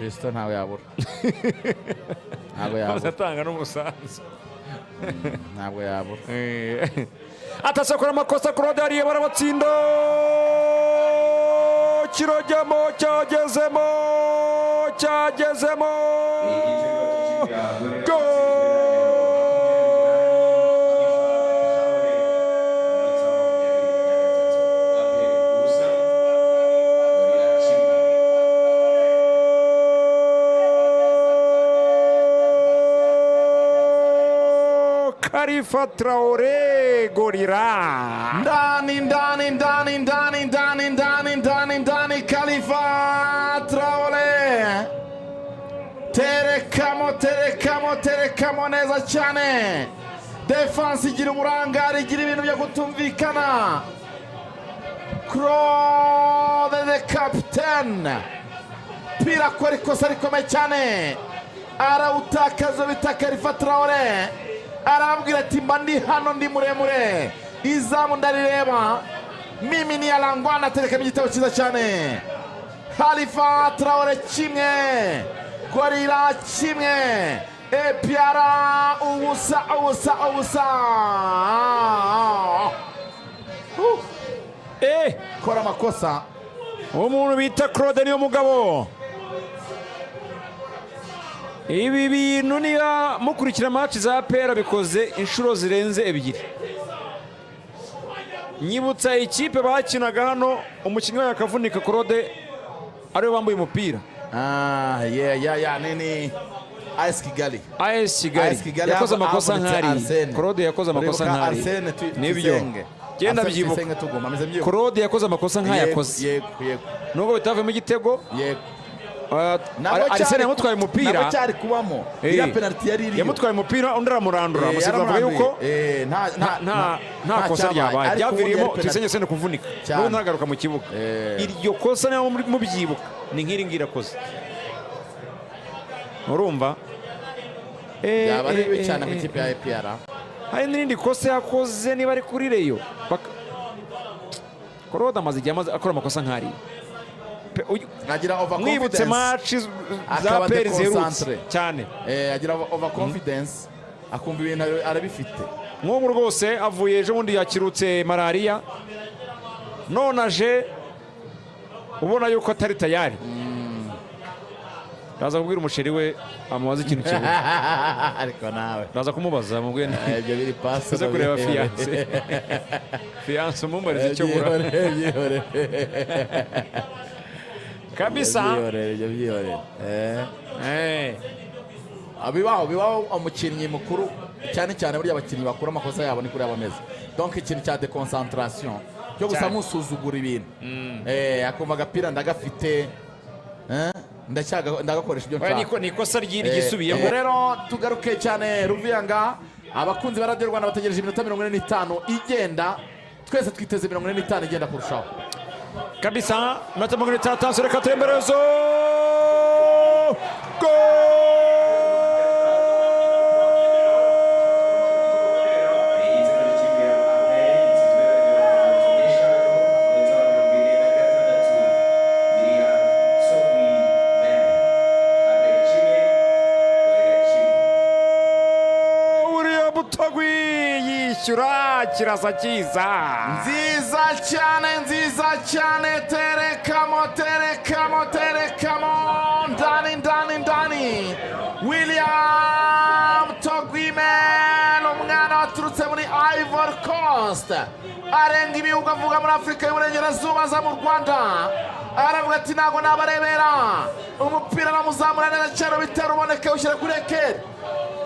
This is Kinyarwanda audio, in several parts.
Fisto ntawe yabura. Ntabwo yabura. Bazatanga n'umusanzu. Ntabwo yabura. Atasakura amakosa ku Rode hariya barabatsinda. Kirojyamo cyagezemo. Khalifa Traoré Gorira. Ndani Khalifa Traoré. Terekamo neza cyane. Defense igira uburangare, igira ibintu byo kutumvikana. Claude the captain. Pira kora ikosa rikomeye cyane. Arawutakaza bita Khalifa Traoré. Arambwira ati mba ndi hano ndi muremure, izamu ndarireba, mimi ni Alangwana. Aterekamo igitego cyiza cyane. Khalifa Traoré kimwe, Gorira kimwe, Epiara ubusa. Kora amakosa. Umuntu bita Claude niyo mugabo. Ibi bintu niba mukurikira match za pera bikoze inshuro zirenze ebyiri. Nyibutsa ikipe bakinaga hano, umukinnyi we yakavunika Claude ariwe bambaye umupira. Nini AS Kigali yakoze amakosa nk'ari. Claude yakoze amakosa nk'ari. Nibyo genda byibuka. Claude yakoze amakosa nk'ayakoze. Yego. Nubwo bitavemo igitego. Yego. Arsene yamutwaye umupira. Nabo cyari kubamo. Ya penalty yari iriyo. Yamutwaye umupira undi aramurandura. Amusiga avuga yuko nta kosa ryabaye. Byaviriyemo Tuyisenge kuvunika. N'ubu ntagaruka mu kibuga. Iryo kosa niyo mubyibuka. Ni nk'iri ngira kosa. Urumva? Yaba ari cyane mu kipe ya APR. Hari n'irindi kosa yakoze niba ari kuri Reyo. Claude amaze igihe akora amakosa nk'ari. Mwibutse match za peri zerutse cyane. Agira overconfidence, akumva ibintu arabifite. Nk'ubu rwose avuye ejo bundi yakirutse malaria, none aje ubona yuko atari tayari. Ndaza kubwira umusheri we amubaza ikintu kimwe. Ariko nawe ndaza kumubaza amubwiye ibyo biri pass zo kureba fiance umumarize icyo bura kabisa. Bibaho umukinnyi mukuru cyane burya abakinnyi bakura amakosa yabo ni kuri abameze. Donc ikintu cya deconcentration cyo gusa musuzugura ibintu. Akumva agapira ndagafite, ndagakoresha ibyo nshaka. Ni ikosa ry'igisubiyeho. Rero tugaruke cyane Ruvuyanga. Abakunzi ba Radio Rwanda bategereje iminota 45 igenda. Twese twiteze 45 igenda kurushaho. Kabisa, minota 45 reka temberezo. Kirasa cyiza. Nziza cyane. Terekamo. Ndani. William Togwimel, umwana waturutse muri Ivory Coast. Arenga ibihugu avuga muri Afurika y'Uburengerazuba aza mu Rwanda. Aravuga ati ntago nabarebera. Umupira aramuzamura neza cyane bitera uboneke ushyira kuri ekeri.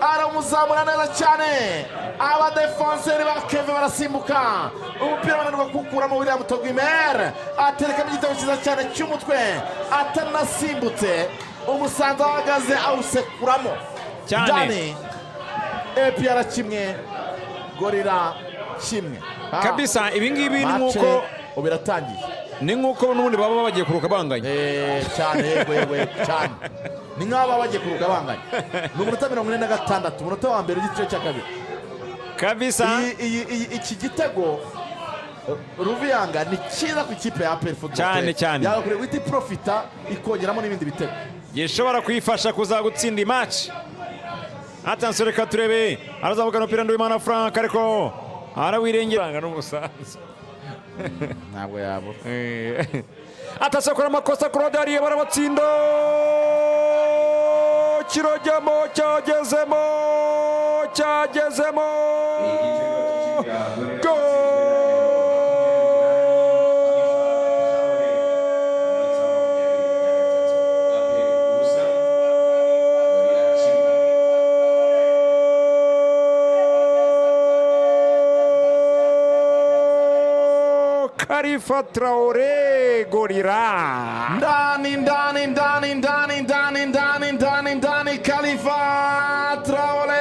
Aramuzamura neza cyane. Abadefenseri ba Keve barasimbuka. Umupira bananirwa kukuramo William Togwimel. Aterekamo igitego cyiza cyane cy'umutwe. Atanasimbutse. Umusanzu ahagaze awusekuramo cyane. APR kimwe, Gorira kimwe. Kabisa ibi ngibi ni nkuko ubiratangiye. Ni nkuko n'ubundi baba bagiye kuruka banganye. Cyane yego cyane. Ni nk'aba bagiye kuruka banganye. Ni umunota 46, umunota wa mbere w'igice cya kabiri. Kabisa iki gitego Ruvuyanga ni cyiza ku ikipe ya APR Football cyane cyane yakwiye guhita iprofita ikongeramo n'ibindi bitego gishobora kuyifasha kuza gutsinda match. Attention reka turebe arazamuka no Pirando Imana Frank ariko arawirengera n'umusanzu ntabwo yabo atasakora amakosa ku rodari barabatsinda kirojyamo cyagezemo Khalifa Traore gorira ndani Khalifa Traore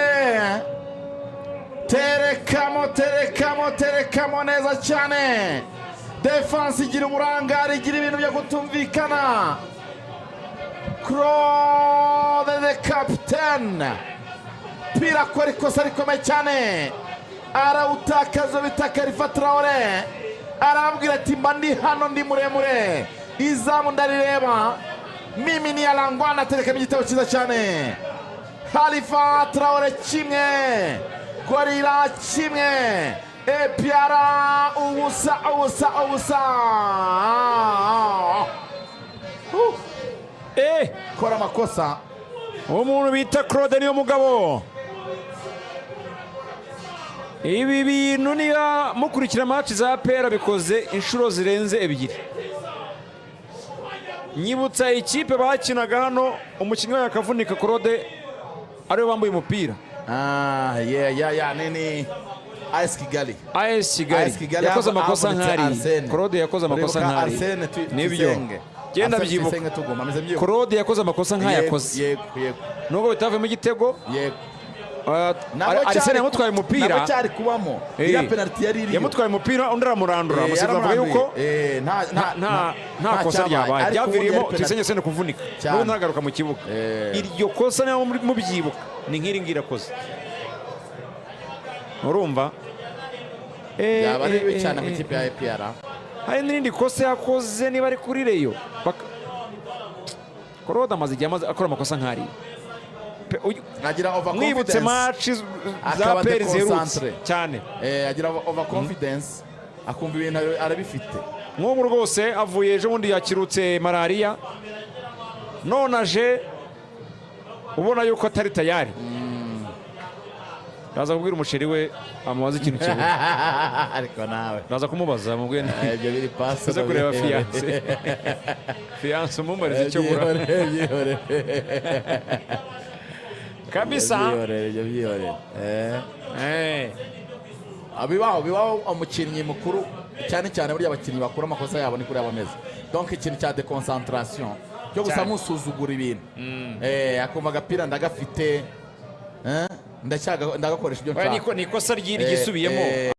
terekamo neza cyane. Defense igira uburangare, igira ibintu byo kutumvikana. Claude the captain pira ko ikosa rikomeye cyane, arawutakaza bita Khalifa Traore, arambwira ati mba ndi hano ndi muremure, izamu ndarireba, mimi ni Alangwana. Aterekamo igitego cyiza cyane. Khalifa Traore kimwe, Gorira kimwe, Epiara ubusa. Kora amakosa. Umuntu bita Claude niyo mugabo. Ibi bintu niba mukurikira match za pera bikoze inshuro zirenze ebyiri. Nyibutsa ikipe bakinaga hano, umukinnyi we yakavunika Claude ariwe bambuye umupira. Nini AS Kigali yakoze amakosa nk'ari. Claude yakoze amakosa nk'ari. Nibyo genda byibuka. Claude yakoze amakosa nk'ayakoze. Yego nubwo bitavemo igitego. Yego Arsene yamutwaye umupira, cyari kubamo ya penalty yari iri, yamutwaye umupira undi aramurandura. Amusifuzi avuga yuko nta kosa ryabaye, byaviriyemo Tuyisenge kuvunika n'ubu ntagaruka mu kibuga. Iryo kosa niyo mubyibuka ni nk'iri ngiri akoze, urumva yaba ari bibi cyane mu ikipe ya APR. Hari n'irindi kosa yakoze niba ari kuri Reyo. Claude amaze igihe akora amakosa nk'ari. Mwibutse match za peri zerutse cyane, agira overconfidence, akumva ibintu arabifite. Nk'ubu rwose avuye ejo bundi yakirutse malariya, none aje ubona yuko atari tayari. Raza kubwira umusheri we amubaza ikintu kimwe. Ariko nawe raza kumubaza amubwira ibyo biri pass zo kureba fiance umumariza icyo bura kabisa. Bibaho umukinnyi mukuru cyane burya abakinnyi bakora amakosa yabo ni kuri abameze. Donc ikintu cya deconcentration cyo gusa musuzugura ibintu, akumva agapira ndagafite, ndagakoresha ibyo nshaka. Niko ikosa ryiri gisubiyemo.